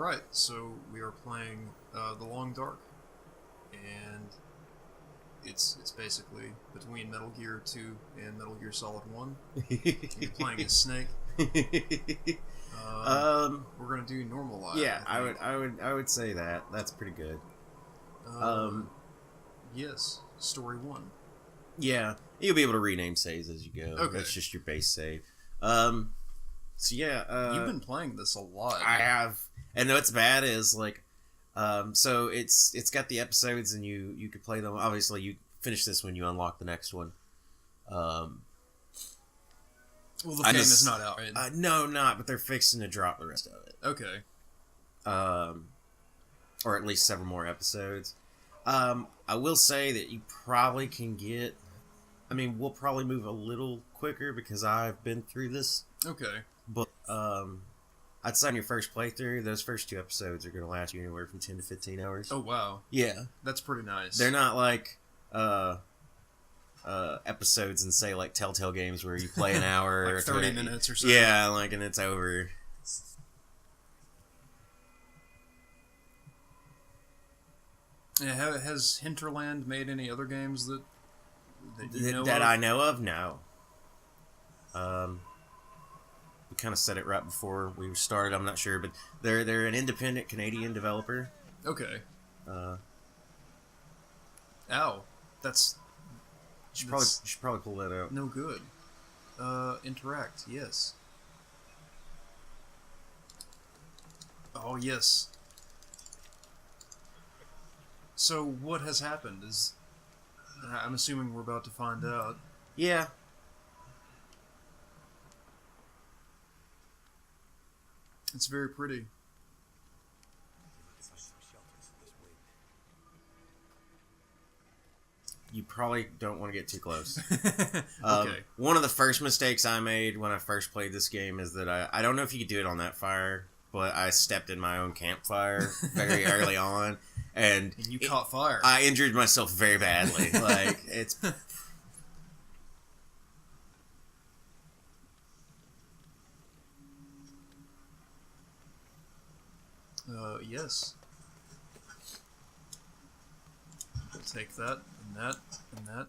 Alright, so we are playing The Long Dark, and it's basically between Metal Gear 2 and Metal Gear Solid 1. You're playing as Snake. We're gonna do normal live. Yeah, I would say that. That's pretty good. Yes, story 1. Yeah, you'll be able to rename saves as you go. Okay. That's just your base save. So yeah, you've been playing this a lot. I have, and what's bad is like, so it's got the episodes, and you could play them. Obviously, you finish this when you unlock the next one. Well, the game is not out, right? No, not. But they're fixing to drop the rest of it. Okay. Or at least several more episodes. I will say that you probably can get. I mean, we'll probably move a little quicker because I've been through this. Okay. But I'd say on your first playthrough, those first 2 episodes are going to last you anywhere from 10 to 15 hours. Oh wow. Yeah, that's pretty nice. They're not like episodes in say like Telltale games where you play an hour like or 30 minutes or so. Yeah, like and it's over. Yeah, has Hinterland made any other games that you know that of? I know of? No. We kind of said it right before we started. I'm not sure, but they're an independent Canadian developer. Okay. Ow, that's. Should probably pull that out. No good. Interact. Yes. Oh yes. So what has happened is, I'm assuming we're about to find out. Yeah. It's very pretty. You probably don't want to get too close. Okay. One of the first mistakes I made when I first played this game is that I don't know if you could do it on that fire, but I stepped in my own campfire very early on, and you caught fire. I injured myself very badly. Like it's. Yes. We'll take that, and that, and that.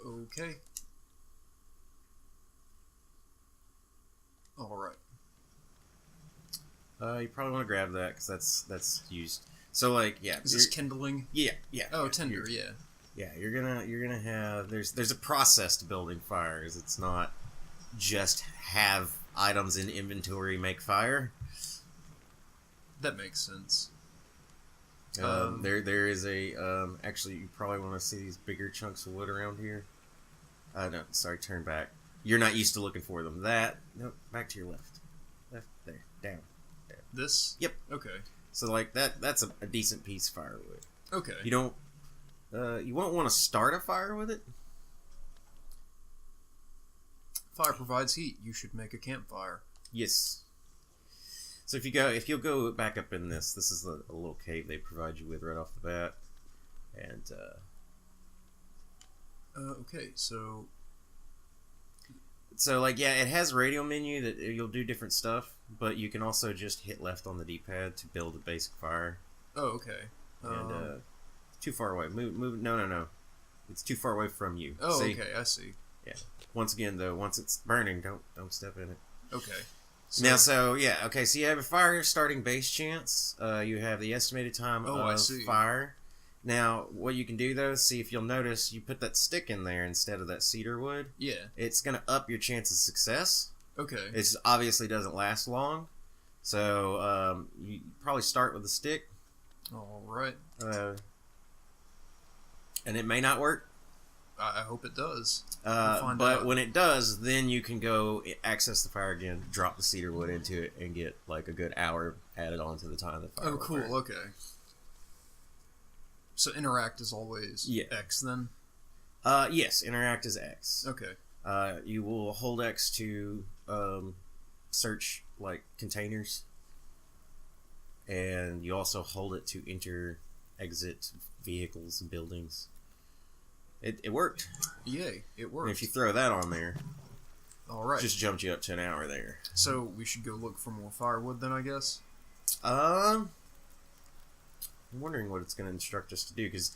Okay. Alright. You probably want to grab that, because that's used. So, like, yeah. Is this kindling? Yeah. Oh, tinder, yeah. Yeah, you're gonna have... There's a process to building fires. It's not just have items in inventory make fire. That makes sense. There is a actually you probably want to see these bigger chunks of wood around here. No, sorry, turn back. You're not used to looking for them. Nope, back to your left there, down. This? Yep. Okay. So like that's a decent piece of firewood. Okay. You don't you won't want to start a fire with it. Fire provides heat. You should make a campfire. Yes. So if you'll go back up in this is a little cave they provide you with right off the bat, and okay, so like yeah, it has a radio menu that you'll do different stuff, but you can also just hit left on the D-pad to build a basic fire. Oh, okay. And too far away. Move. No. It's too far away from you. Oh, see? Okay, I see. Yeah. Once again, though, once it's burning, don't step in it. Okay. So you have a fire starting base chance. You have the estimated time of fire. Now, what you can do, though, see if you'll notice, you put that stick in there instead of that cedar wood. Yeah. It's going to up your chance of success. Okay. It obviously doesn't last long. So, you probably start with the stick. All right. And it may not work. I hope it does. But when it does, then you can go access the fire again, drop the cedar wood into it, and get like a good hour added on to the time of the fire. Oh, cool. Burn. Okay. So interact is always X then? Yes, interact is X. Okay. You will hold X to search like containers, and you also hold it to enter, exit vehicles and buildings. It worked. Yay, it worked. And if you throw that on there, All right. Just jumped you up to an hour there. So we should go look for more firewood then, I guess? I'm wondering what it's going to instruct us to do, because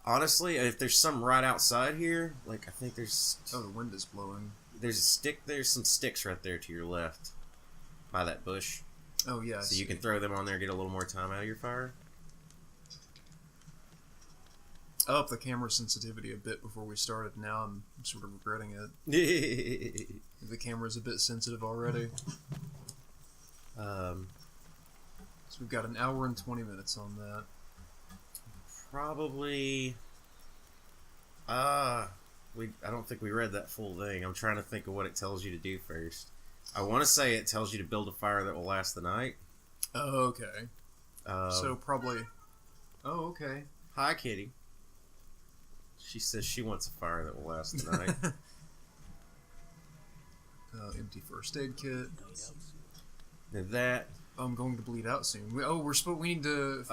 honestly, if there's some right outside here, like, I think there's... Oh, the wind is blowing. There's some sticks right there to your left, by that bush. Oh, yeah, so you can throw them on there, get a little more time out of your fire. I upped the camera sensitivity a bit before we started. Now I'm sort of regretting it. The camera's a bit sensitive already. So we've got an hour and 20 minutes on that. Probably... I don't think we read that full thing. I'm trying to think of what it tells you to do first. I want to say it tells you to build a fire that will last the night. Oh, okay. So probably... Oh, okay. Hi, Kitty. She says she wants a fire that will last the night. Empty first aid kit. And that... I'm going to bleed out soon. We need to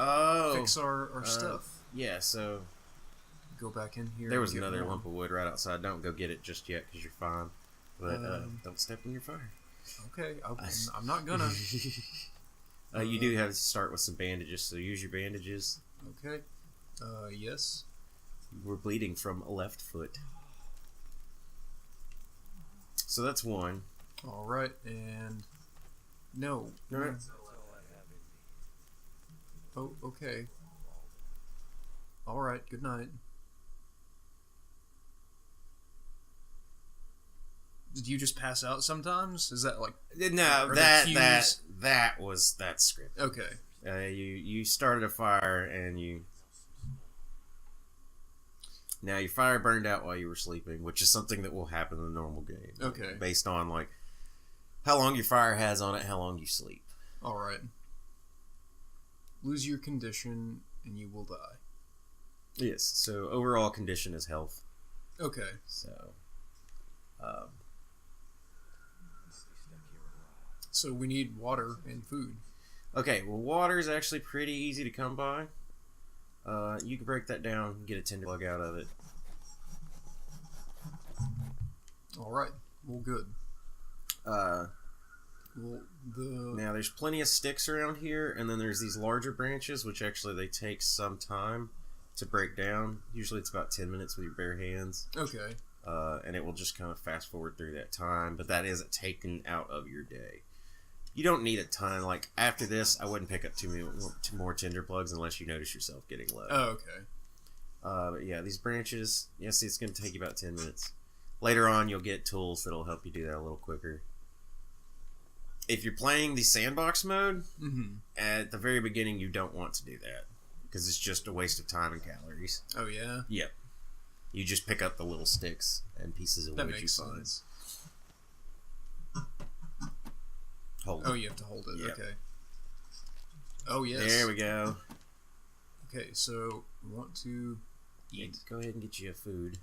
fix our stuff. Yeah, so... Go back in here. There was another lump of wood right outside. Don't go get it just yet, because you're fine. But don't step in your fire. Okay, I'm not gonna. You do have to start with some bandages, so use your bandages. Okay. Yes. You were bleeding from a left foot. So that's one. Alright, and... No. Alright. Oh, okay. Alright, good night. Did you just pass out sometimes? Is that like... No, that's script. Okay. You started a fire and you... Now your fire burned out while you were sleeping, which is something that will happen in the normal game. Okay. Based on like how long your fire has on it, how long you sleep. Alright. Lose your condition and you will die. Yes, so overall condition is health. Okay. So, so we need water and food. Okay, well, water is actually pretty easy to come by. You can break that down, get a tinder plug out of it. Alright, well, good. Now, there's plenty of sticks around here, and then there's these larger branches, which actually they take some time to break down. Usually it's about 10 minutes with your bare hands. Okay. And it will just kind of fast forward through that time, but that isn't taken out of your day. You don't need a ton. Like, after this, I wouldn't pick up two more tinder plugs unless you notice yourself getting low. Oh, okay. But yeah, these branches, see, it's going to take you about 10 minutes. Later on, you'll get tools that'll help you do that a little quicker. If you're playing the sandbox mode, at the very beginning, you don't want to do that. Because it's just a waste of time and calories. Oh, yeah? Yep. You just pick up the little sticks and pieces of wood you find. Sense. Hold it. Oh, you have to hold it. Yep. Okay. Oh, yes. There we go. Okay, so we want to eat. Go ahead and get you a food.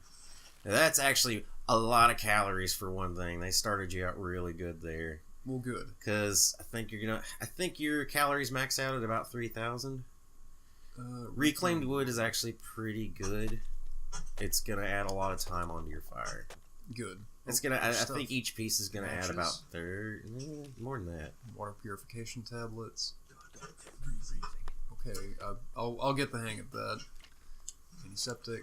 Now, that's actually a lot of calories for one thing. They started you out really good there. Well, good. Because I think your calories max out at about 3,000. Reclaimed wood is actually pretty good. It's gonna add a lot of time onto your fire. Good. It's gonna. I think each piece is gonna add about more than that. Water purification tablets. Okay, I'll get the hang of that. Antiseptic.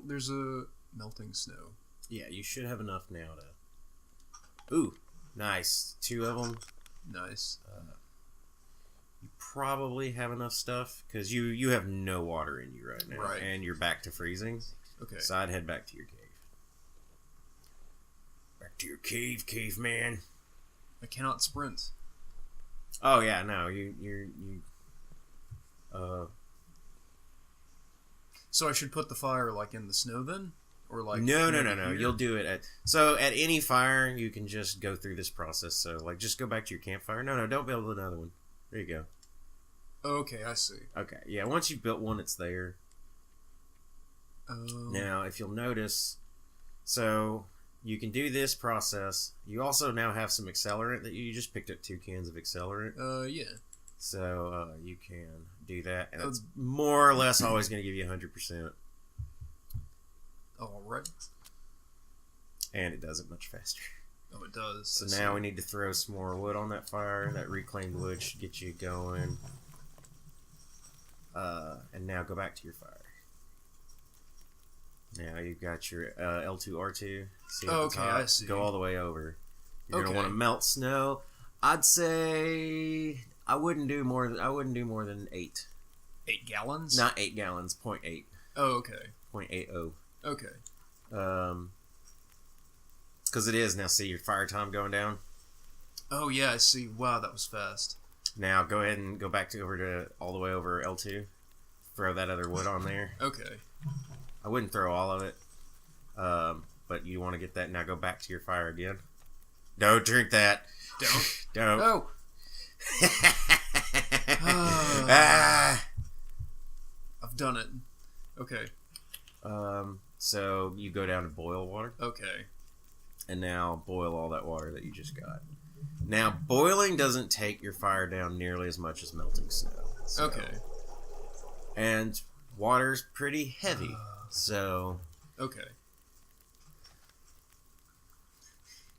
There's a melting snow. Yeah, you should have enough now to. Ooh, nice. 2 of them. Nice. You probably have enough stuff because you have no water in you right now, right? And you're back to freezing. Okay. So I'd head back to your cave. Back to your cave, caveman. I cannot sprint. Oh yeah, no, you. So I should put the fire like in the snow then, or like no. You'll do it at any fire. You can just go through this process. So like, just go back to your campfire. No, don't build another one. There you go. Okay, I see. Okay, yeah. Once you've built one, it's there. Now, if you'll notice, so you can do this process. You also now have some accelerant that you just picked up 2 cans of accelerant. Yeah. So you can do that, and it's more or less always going to give you 100%. Alright. And it does it much faster. Oh, it does. So now we need to throw some more wood on that fire. That reclaimed wood should get you going. And now go back to your fire. Now you've got your L2, R2. See okay, I see. Go all the way over. You're gonna want to melt snow. I'd say I wouldn't do more than 8. 8 gallons? Not 8 gallons. 0.8. Oh, okay. 0.80. Okay. Because it is now. See your fire time going down. Oh yeah, I see. Wow, that was fast. Now go ahead and go back to all the way over L2. Throw that other wood on there. Okay. I wouldn't throw all of it, but you want to get that. Now go back to your fire again. Don't drink that. Don't. Oh. I've done it. Okay. So you go down to boil water. Okay. And now boil all that water that you just got. Now boiling doesn't take your fire down nearly as much as melting snow. So, okay. And water's pretty heavy, so... Okay.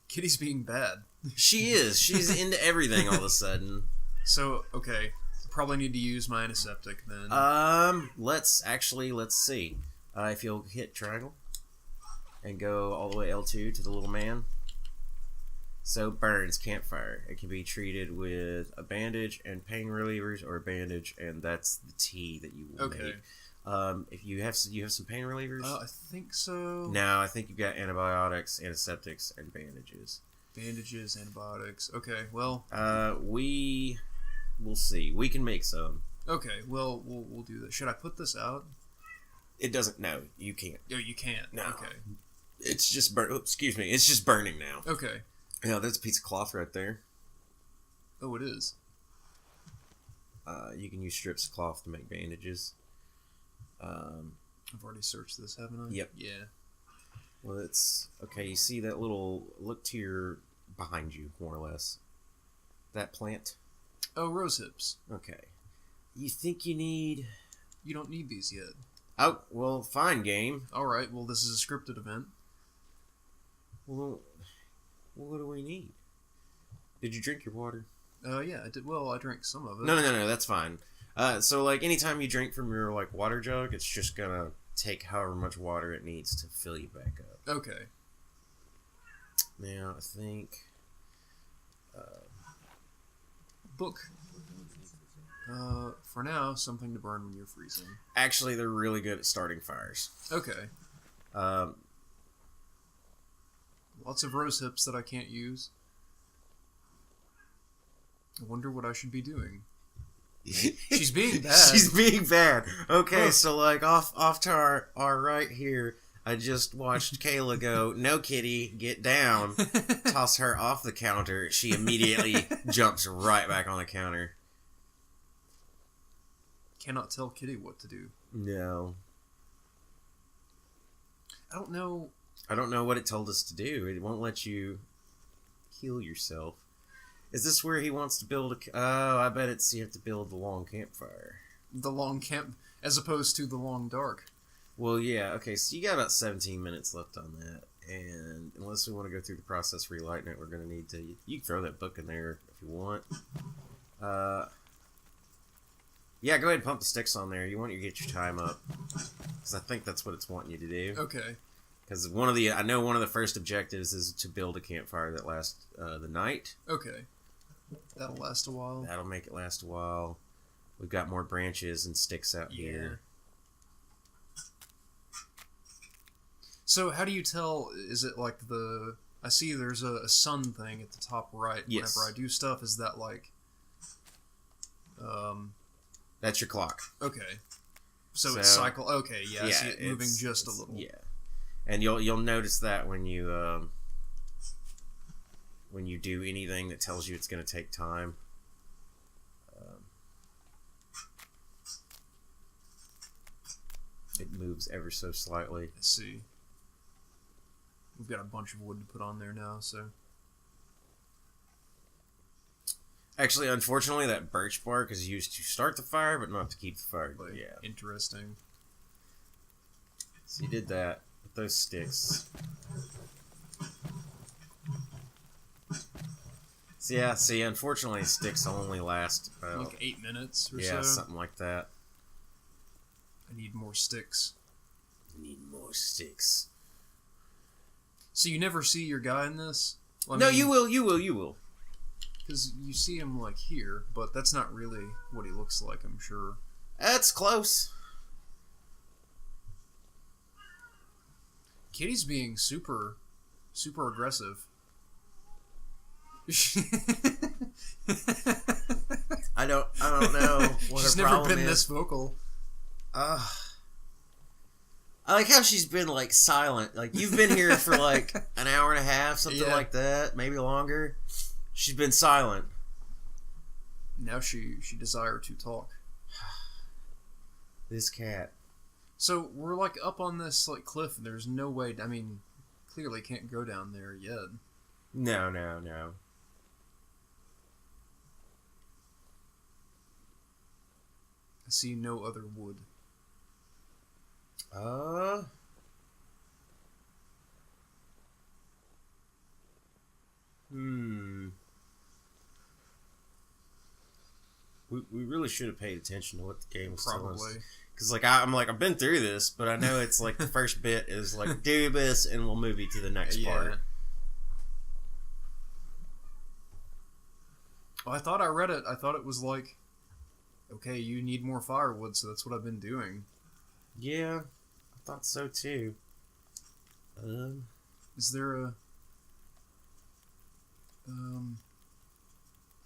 Kitty's being bad. She is. She's into everything all of a sudden. So, okay. Probably need to use my antiseptic then. Let's see. If you'll hit triangle and go all the way L2 to the little man. So, burns, campfire. It can be treated with a bandage and pain relievers, or a bandage, and that's the tea that you will make. If you have some pain relievers? I think so. No, I think you've got antibiotics, antiseptics, and bandages. Bandages, antibiotics. Okay, well. We'll see. We can make some. Okay, well, we'll do that. Should I put this out? It doesn't. No, you can't. Oh, you can't. No. Okay. It's just excuse me. It's just burning now. Okay. Yeah, there's a piece of cloth right there. Oh, it is. You can use strips of cloth to make bandages. I've already searched this, haven't I? Yep. Yeah. Well, it's okay. You see that little look to your behind you, more or less. That plant. Oh, rose hips. Okay. You think you need? You don't need these yet. Oh, well, fine, game. All right. Well, this is a scripted event. Well, what do we need? Did you drink your water? Yeah, I did. Well, I drank some of it. No, that's fine. So, like, anytime you drink from your, like, water jug, it's just gonna take however much water it needs to fill you back up. Okay. Now, I think... book. For now, something to burn when you're freezing. Actually, they're really good at starting fires. Okay. Lots of rose hips that I can't use. I wonder what I should be doing. She's being bad. She's being bad. Okay, so like off to our right here, I just watched Kayla go, "No, kitty, get down." Toss her off the counter. She immediately jumps right back on the counter. Cannot tell Kitty what to do. No. I don't know. I don't know what it told us to do. It won't let you heal yourself. Is this where he wants to build a... Oh, I bet you have to build the long campfire. The long camp... As opposed to the long dark. Well, yeah. Okay, so you got about 17 minutes left on that. And unless we want to go through the process relighting it, we're going to need to... You can throw that book in there if you want. Yeah, go ahead and pump the sticks on there. You want to get your time up. Because I think that's what it's wanting you to do. Okay. Because I know one of the first objectives is to build a campfire that lasts the night. Okay. That'll last a while. That'll make it last a while. We've got more branches and sticks out here. So how do you tell? Is it like the... I see there's a sun thing at the top right. Yes. Whenever I do stuff, is that like... That's your clock. Okay. So it's cycle... Okay, yeah, I see it moving just a little. Yeah. And you'll notice that when you do anything that tells you it's going to take time. It moves ever so slightly. I see. We've got a bunch of wood to put on there now, so... Actually, unfortunately, that birch bark is used to start the fire, but not to keep the fire. Like, yeah. Interesting. So you did that. with those sticks. So yeah, see, unfortunately, sticks only last about... like 8 minutes or so? Yeah, something like that. I need more sticks. I need more sticks. So you never see your guy in this? Well, no, you will. Because you see him, like, here, but that's not really what he looks like, I'm sure. That's close. Kitty's being super aggressive. I don't know what she's her never problem been is. this vocal. I like how she's been like silent. Like you've been here for like an hour and a half, something like that, maybe longer. She's been silent. Now she desire to talk. This cat. So we're like up on this like cliff. There's no way. I mean, clearly can't go down there yet. No. I see no other wood. We really should have paid attention to what the game was telling us. Probably. Because like I've been through this, but I know it's like the first bit is like do this and we'll move you to the next part. Well, I thought I read it. I thought it was like, okay, you need more firewood, so that's what I've been doing. Yeah, I thought so too. Is there a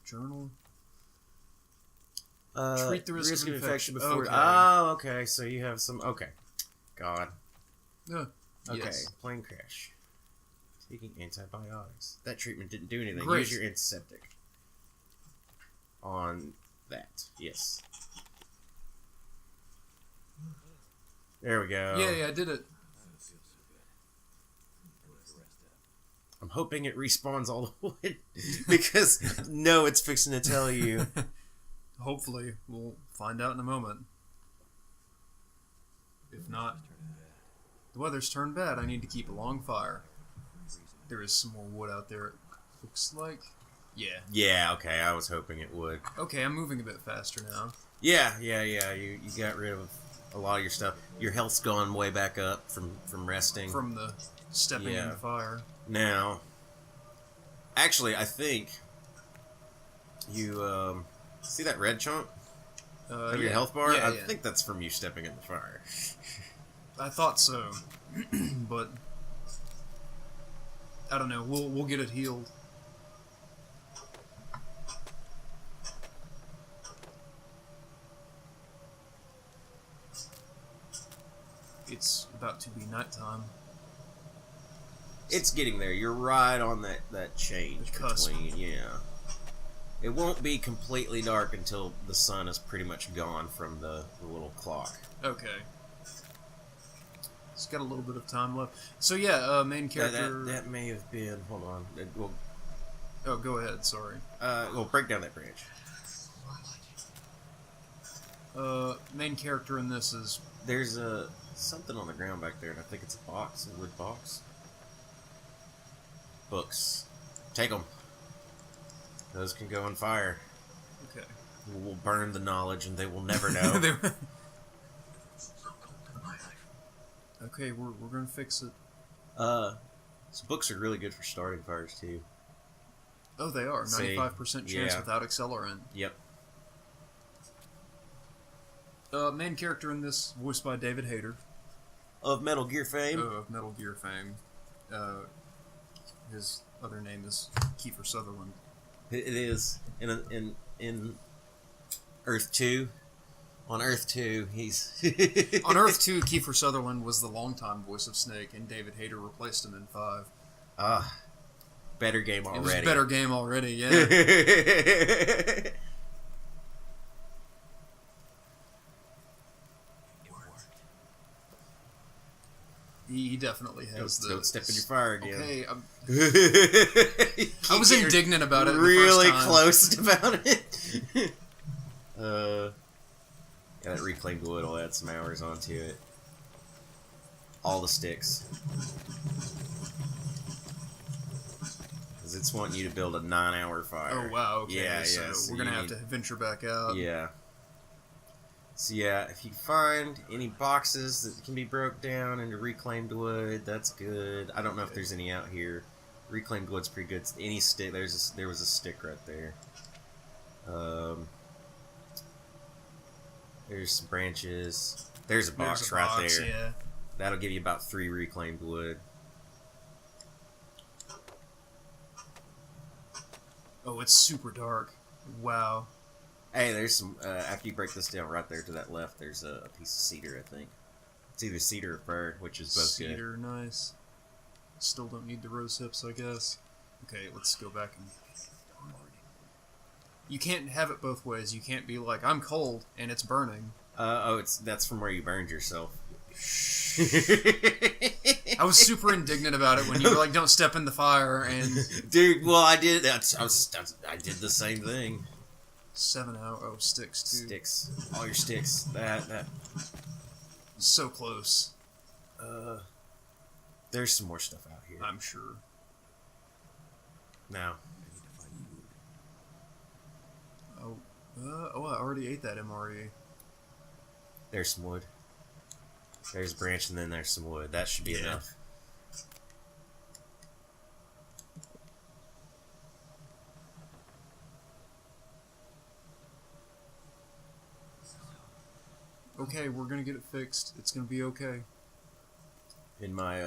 journal? Treat the risk of infection before. Okay. Oh, okay. So you have some. Okay, God. Okay. Yes. Plane crash. Taking antibiotics. That treatment didn't do anything. Great. Use your antiseptic. On that, yes. There we go. Yeah, I did it. I'm hoping it respawns all the wood because no, it's fixing to tell you. Hopefully, we'll find out in a moment. If not, the weather's turned bad. I need to keep a long fire. There is some more wood out there. It looks like. Yeah. Yeah. Okay. I was hoping it would. Okay, I'm moving a bit faster now. Yeah. You got rid of a lot of your stuff. Your health's gone way back up from resting. From the stepping in the fire. Now, actually, I think you see that red chunk of your health bar? I think that's from you stepping in the fire. I thought so, but I don't know. We'll get it healed. It's about to be nighttime. It's getting there. You're right on that change between, It won't be completely dark until the sun is pretty much gone from the little clock. Okay. It's got a little bit of time left. So main character... That may have been... Hold on. Oh, go ahead, sorry. We'll break down that branch. Main character in this is... There's something on the ground back there, and I think it's a box, a wood box. Books. Take them. Those can go in fire. Okay. We'll burn the knowledge, and they will never know. Okay, we're gonna fix it. So books are really good for starting fires too. Oh, they are. 95% chance without accelerant. Yep. Main character in this, voiced by David Hayter. Of Metal Gear fame. Of Metal Gear fame. His other name is Kiefer Sutherland. It is. In Earth 2. On Earth 2, he's... On Earth 2, Kiefer Sutherland was the longtime voice of Snake, and David Hayter replaced him in 5. Better game already. It was a better game already, yeah. He definitely has Don't step in your fire again. Okay, I was indignant about it really the first close time. about it. That reclaimed wood will add some hours onto it. All the sticks. Because it's wanting you to build a 9-hour fire. Oh, wow, okay. Yeah, so yeah. So we're going to have to venture back out. Yeah. So yeah, if you find any boxes that can be broke down into reclaimed wood, that's good. I don't know if there's any out here. Reclaimed wood's pretty good. Any stick, there was a stick right there. There's some branches. There's a box right there. Yeah. That'll give you about 3 reclaimed wood. Oh, it's super dark. Wow. Hey, there's some, after you break this down right there to that left, there's a piece of cedar, I think. It's either cedar or fir, which is both good. Cedar, nice. Still don't need the rose hips, I guess. Okay, let's go back and... You can't have it both ways. You can't be like, I'm cold, and it's burning. That's from where you burned yourself. I was super indignant about it when you were like, don't step in the fire, and... Dude, well, I did the same thing. 7 out. Oh, sticks, too. Sticks. All your sticks. That. So close. There's some more stuff out here. I'm sure. Now. I already ate that MRE. There's some wood. There's a branch, and then there's some wood. That should be enough. Okay, we're gonna get it fixed. It's gonna be okay. In my,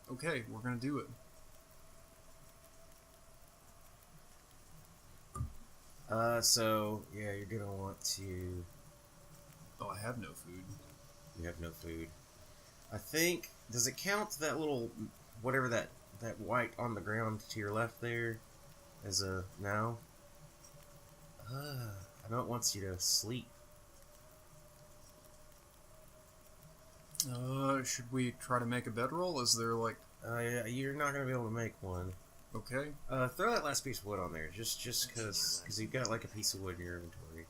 Okay, we're gonna do it. So, yeah, you're gonna want to... Oh, I have no food. You have no food. I think... Does it count that little... Whatever that white on the ground to your left there as a... No? I know it wants you to sleep. Should we try to make a bedroll? Is there, like... Yeah, you're not gonna be able to make one. Okay. Throw that last piece of wood on there, just because you've got like a piece of wood in your inventory.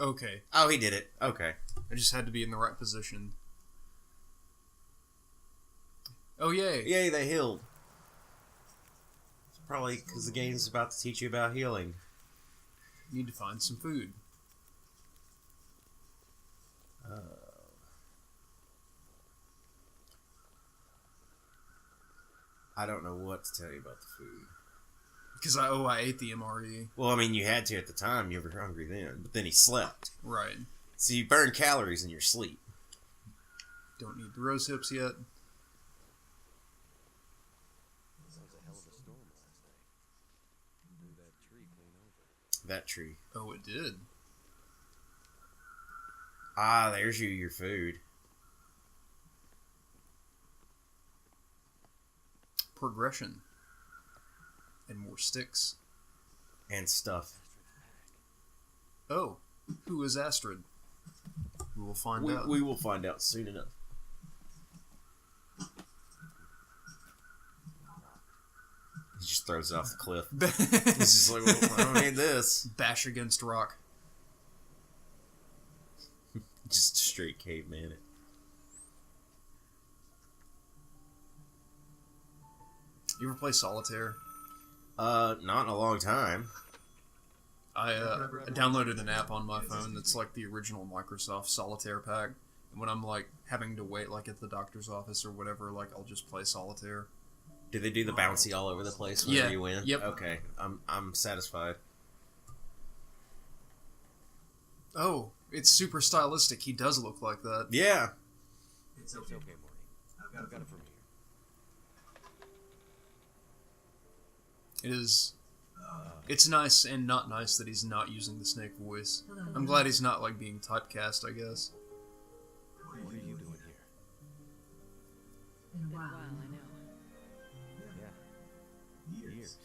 Okay. Oh, he did it. Okay. I just had to be in the right position. Oh, yay. Yay, they healed. It's probably because the game's about to teach you about healing. Need to find some food. I don't know what to tell you about the food. Because I ate the MRE. Well, I mean, you had to at the time. You were hungry then. But then he slept. Right. So you burn calories in your sleep. Don't need the rose hips yet. That tree. Oh, it did. Ah, there's your food. Progression. And more sticks. And stuff. Oh, who is Astrid? We will find out. We will find out soon enough. He just throws it off the cliff. He's just like, well, I don't need this. Bash against rock. Just straight caveman it. You ever play Solitaire? Not in a long time. I downloaded an app on my phone that's like the original Microsoft Solitaire pack. And when I'm like having to wait like at the doctor's office or whatever, like I'll just play Solitaire. Do they do the bouncy all over the place whenever you win? Yep. Okay, I'm satisfied. Oh, it's super stylistic. He does look like that. Yeah. It's okay, Morty. I've got it from here. It is. It's nice and not nice that he's not using the snake voice. I'm glad he's not like being typecast, I guess. What are you doing here? Been a while, I know. Yeah. Years.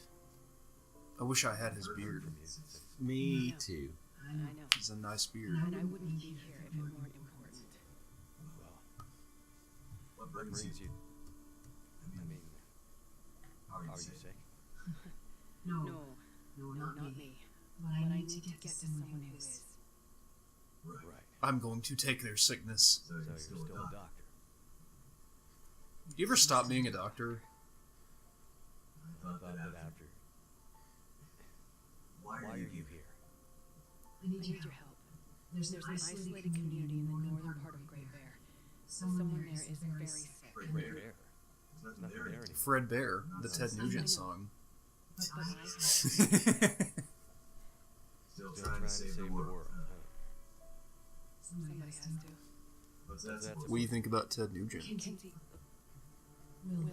I wish I had his beard. Me too. I know. He's a nice beard. And I wouldn't be here if it weren't important. Well, what brings you? I mean, Are you sick? No, not me. But I need to get to someone who is. Right. I'm going to take their sickness. So you're still a doctor. You ever stop being a doctor? I thought that after. Why are you here? I need your help. There's an isolated community in the northern part of Great Bear. Someone there is very sick. Great Bear. There's nothing there anymore. Fred Bear, the Ted Nugent song. But I Still trying to save the world. somebody has to. What do you think about Ted Nugent? Kinsey. Will.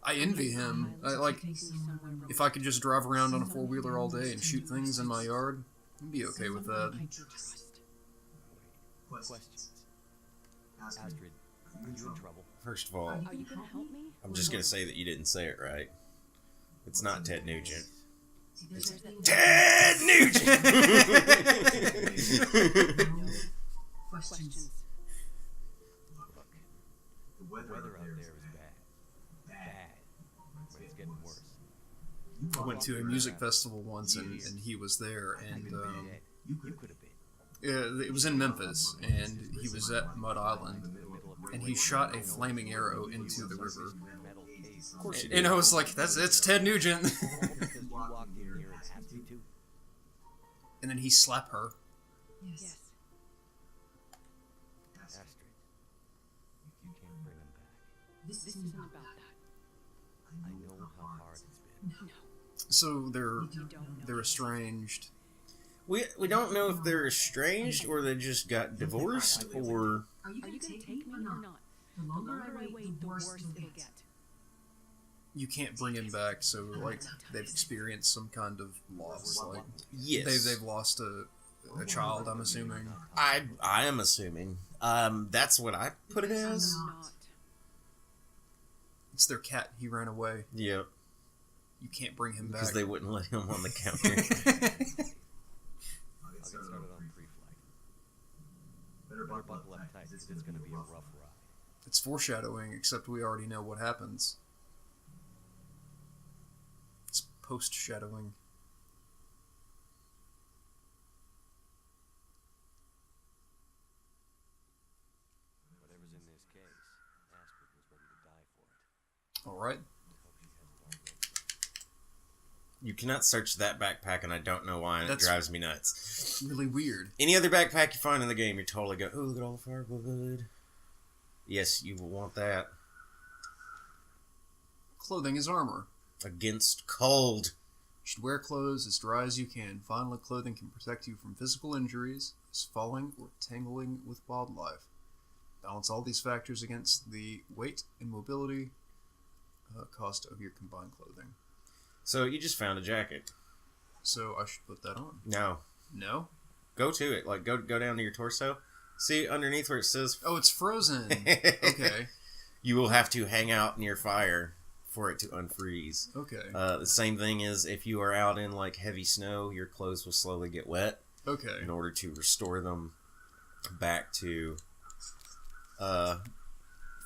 I envy him. If I could just drive around on a four-wheeler all day and shoot things in my yard, I'd be okay with that. I trust. Questions. Astrid, are you in trouble? First of all, Are you gonna help me? I'm just gonna say that you didn't say it right. It's not Ted Nugent. There's that Ted Nugent! questions. Look, the weather out there is bad. Bad. But it's getting worse. I went to a music festival once, and he was there, and You could have been. it was in Memphis, and he was at Mud Island, and he shot a flaming arrow into the river. Metal case. Of course you And did. I was like, it's Ted Nugent. Because you walked in here and asked me to. And then he slapped her. Yes. Astrid, you can't bring him back. This isn't about that. I know how hard it's been. No. So they're You don't know. estranged. We don't know if they're estranged or they just got divorced or... Are you gonna take me or not? The longer I wait, the worse it'll get. You can't bring him back, so like they've experienced some kind of loss. Like Yes. they've lost a child, I'm assuming. I am assuming. That's what I put it as. Not. It's their cat. He ran away. Yep. You can't bring him back. Because they wouldn't let him on the counter. I'll get started on pre-flight. Better buckle up tight, because it's going to be a rough ride. It's foreshadowing, except we already know what happens. It's post-shadowing. Whatever's in this case, Astrid was ready to die for it. Alright. I hope she has long legs. You cannot search that backpack, and I don't know why, and That's- it drives me nuts. Really weird. Any other backpack you find in the game, you're totally go, oh, look at all the firewood. Yes, you will want that. Clothing is armor. Against cold. You should wear clothes as dry as you can. Finally, clothing can protect you from physical injuries, as falling or tangling with wildlife. Balance all these factors against the weight and mobility cost of your combined clothing. So you just found a jacket. So I should put that on. No. No? Go to it. Like, go down to your torso. See underneath where it says... Oh, it's frozen. Okay. You will have to hang out near fire for it to unfreeze. Okay. The same thing is if you are out in, like, heavy snow, your clothes will slowly get wet Okay. in order to restore them back to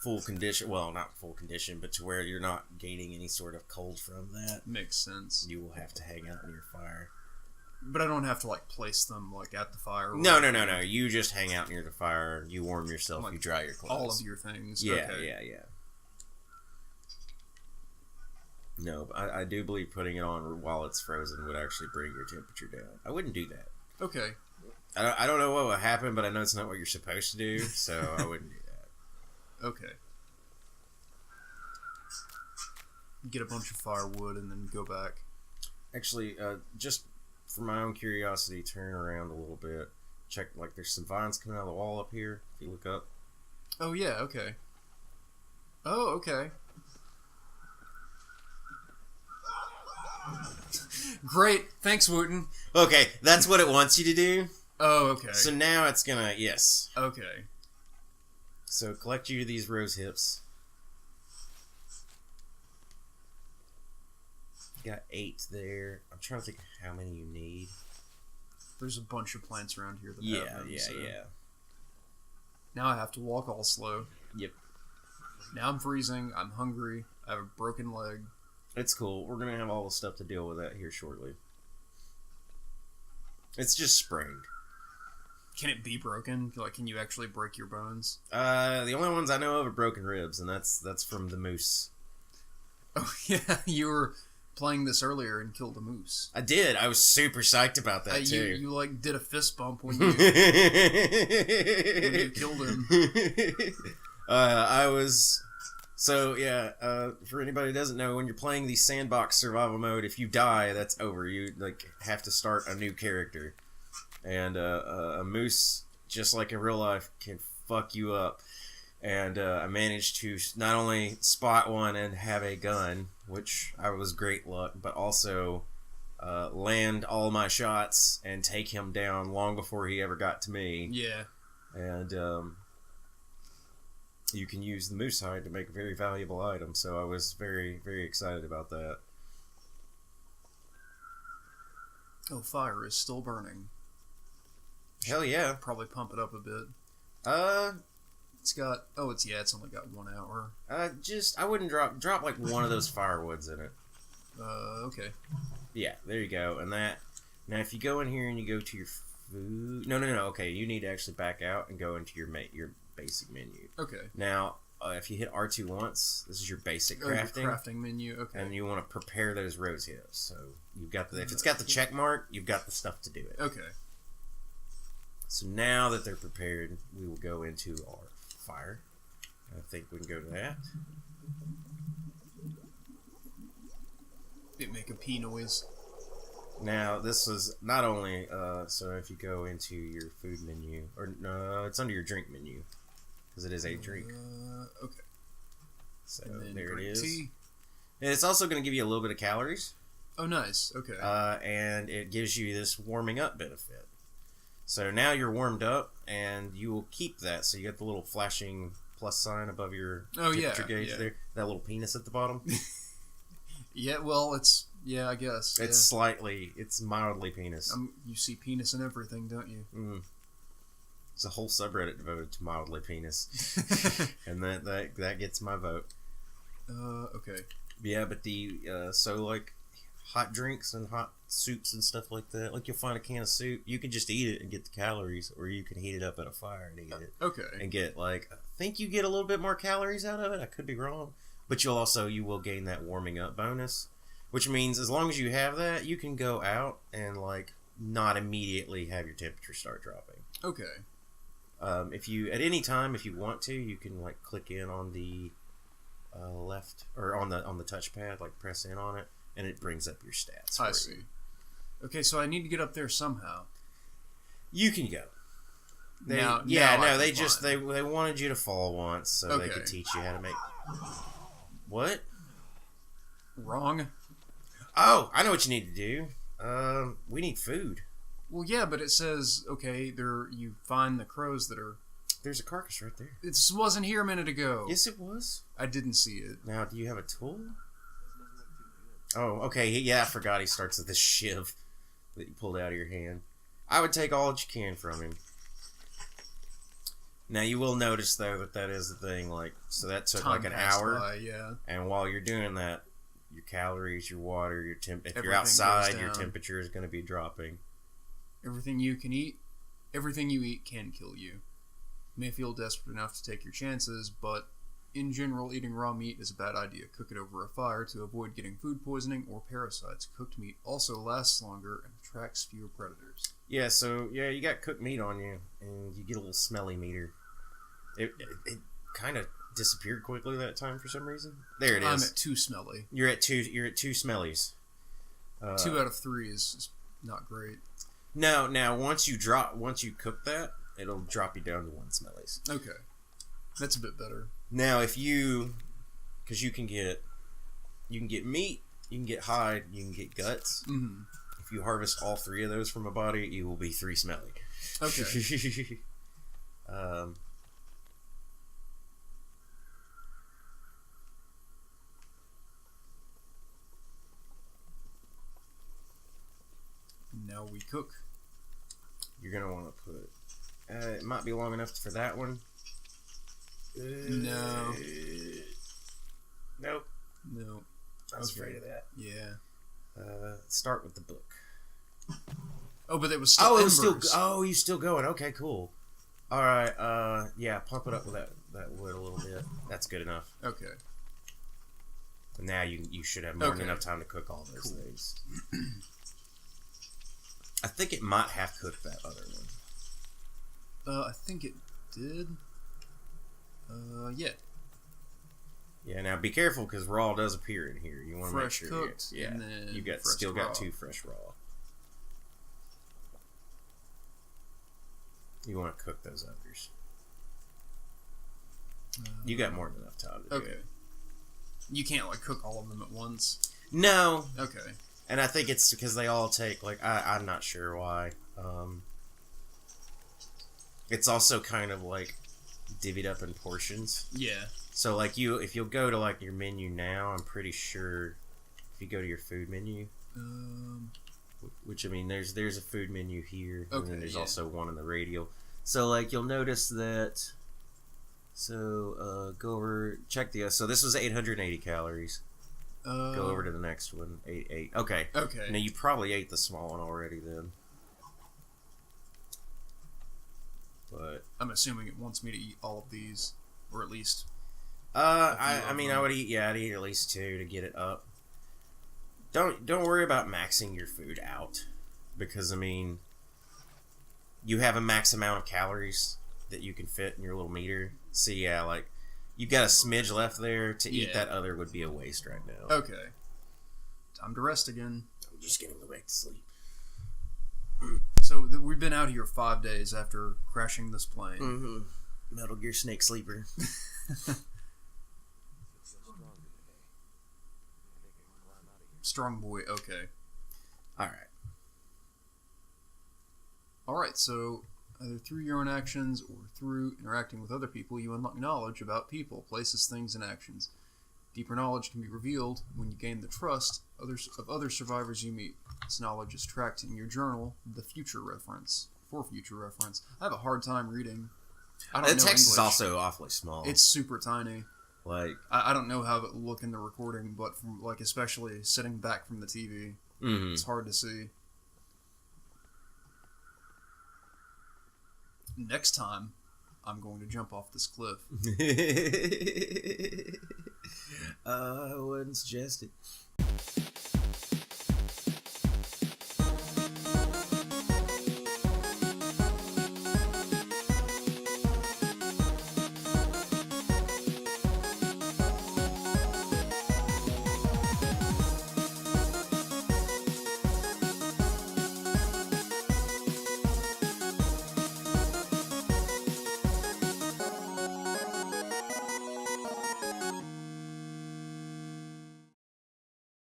full condition. Well, not full condition, but to where you're not gaining any sort of cold from that. Makes sense. You will have to hang out near fire. But I don't have to, like, place them, like, at the fire. or No. whatever. You just hang out near the fire. You warm yourself. Like, you dry your clothes. All of your things. Yeah, Okay. yeah. No, but I do believe putting it on while it's frozen would actually bring your temperature down. I wouldn't do that. Okay. I don't know what would happen, but I know it's not what you're supposed to do, so I wouldn't do that. Okay. Get a bunch of firewood and then go back. Actually, just for my own curiosity, turn around a little bit. Check, like, there's some vines coming out of the wall up here. If you look up. Oh, yeah, okay. Oh, okay. Great. Thanks, Wooten. Okay, that's what it wants you to do. Oh, okay. So now it's gonna, yes. Okay. So collect you these rose hips. Got 8 there. I'm trying to think of how many you need. There's a bunch of plants around here that Yeah, have them, yeah, so yeah. Now I have to walk all slow. Yep. Now I'm freezing. I'm hungry. I have a broken leg. It's cool. We're gonna have all the stuff to deal with that here shortly. It's just sprained. Can it be broken? Like, can you actually break your bones? The only ones I know of are broken ribs, and that's from the moose. Oh yeah, you were playing this earlier and killed a moose. I did. I was super psyched about that too. You like did a fist bump when you killed him. I was. So yeah, for anybody who doesn't know, when you're playing the sandbox survival mode, if you die, that's over. You like have to start a new character, and a moose, just like in real life, can fuck you up. And I managed to not only spot one and have a gun, which I was great luck, but also land all my shots and take him down long before he ever got to me. Yeah, and you can use the moose hide to make a very valuable item, so I was very, very excited about that. Oh, fire is still burning. Hell yeah. Probably pump it up a bit. It's got... Oh, it's only got 1 hour. I wouldn't drop like one of those firewoods in it. Okay. Yeah, there you go. And that... Now, if you go in here and you go to your food... No, okay, you need to actually back out and go into your basic menu. Okay. Now, if you hit R2 once, this is your basic crafting. Your crafting menu, okay. And you want to prepare those rose hips. So you've got if it's got the check mark, you've got the stuff to do it. Okay. So now that they're prepared, we will go into our fire. I think we can go to that. It make a pee noise. Now, this is not only, so if you go into your food menu, or no, it's under your drink menu, because it is a drink. Okay. So there it is. Tea. And it's also going to give you a little bit of calories. Oh, nice. Okay. And it gives you this warming up benefit. So now you're warmed up, and you will keep that. So you got the little flashing plus sign above your temperature gauge there. That little penis at the bottom. Yeah, well, it's... Yeah, I guess. It's it's mildly penis. You see penis in everything, don't you? Mm. There's a whole subreddit devoted to mildly penis. And that gets my vote. Okay. Yeah, but so like hot drinks and hot soups and stuff like that, like you'll find a can of soup, you can just eat it and get the calories, or you can heat it up at a fire and eat it. Okay. And get I think you get a little bit more calories out of it. I could be wrong. But you will gain that warming up bonus. Which means as long as you have that, you can go out and not immediately have your temperature start dropping. Okay. If you at any time, if you want to, you can click in on the left or on the touchpad, press in on it, and it brings up your stats. I see. Okay, so I need to get up there somehow. You can go. They wanted you to fall once, so they could teach you how to make. What? Wrong. Oh, I know what you need to do. We need food. Well, yeah, but it says, okay, you find the crows that are... There's a carcass right there. It wasn't here a minute ago. Yes, it was. I didn't see it. Now, do you have a tool? Oh, okay. Yeah, I forgot he starts with this shiv that you pulled out of your hand. I would take all that you can from him. Now, you will notice, though, that is the thing. So that took an hour. Yeah. And while you're doing that, your calories, your water, if you're outside, your temperature is going to be dropping. Everything you eat can kill you. You may feel desperate enough to take your chances, but in general, eating raw meat is a bad idea. Cook it over a fire to avoid getting food poisoning or parasites. Cooked meat also lasts longer and attracts fewer predators. Yeah, so you got cooked meat on you, and you get a little smelly meter. It kind of disappeared quickly that time for some reason. There it is. I'm at 2 smelly. You're at two smellies. 2 out of 3 is not great. No, now once you cook that, it'll drop you down to 1 smellies. Okay, that's a bit better. Now, because you can get meat, you can get hide, you can get guts. Mm-hmm. If you harvest all 3 of those from a body, you will be 3 smelly. Okay. Now we cook. You're going to want to put... it might be long enough for that one. No. Dad's afraid of that. Yeah. Start with the book. Oh, but it was still embers. You still going. Okay, cool. All right, yeah, pump it up with that wood a little bit. That's good enough. Okay. Now you should have more than enough time to cook all those things. I think it might have cooked that other one. I think it did. Yeah. Yeah, now be careful because raw does appear in here. You want to make sure cooked, and then you got 2 fresh raw. You want to cook those others. You got more than enough time to do it. You can't cook all of them at once. No. Okay. And I think it's because they all take I'm not sure why. It's also kind of divvied up in portions. Yeah. So if you'll go to your menu now, I'm pretty sure if you go to your food menu, which I mean there's a food menu here, and then there's also one in the radial. So you'll notice that. So go over, check so this was 880 calories. Go over to the next one, 8. Okay. Okay. Now you probably ate the small one already then. But I'm assuming it wants me to eat all of these, or at least. I mean, I'd eat at least 2 to get it up. Don't worry about maxing your food out, because I mean, you have a max amount of calories that you can fit in your little meter. So yeah, you've got a smidge left there. To eat that other would be a waste right now. Okay. Time to rest again. I'm just getting back to sleep. So we've been out here 5 days after crashing this plane. Mm-hmm. Metal Gear Snake Sleeper. Strong boy, okay. Alright, so either through your own actions or through interacting with other people, you unlock knowledge about people, places, things, and actions. Deeper knowledge can be revealed when you gain the trust of other survivors you meet. This knowledge is tracked in your journal, for future reference. I have a hard time reading. The text is also awfully small. It's super tiny. I don't know how it will look in the recording, but from especially sitting back from the TV, it's hard to see. Next time, I'm going to jump off this cliff. I wouldn't suggest it.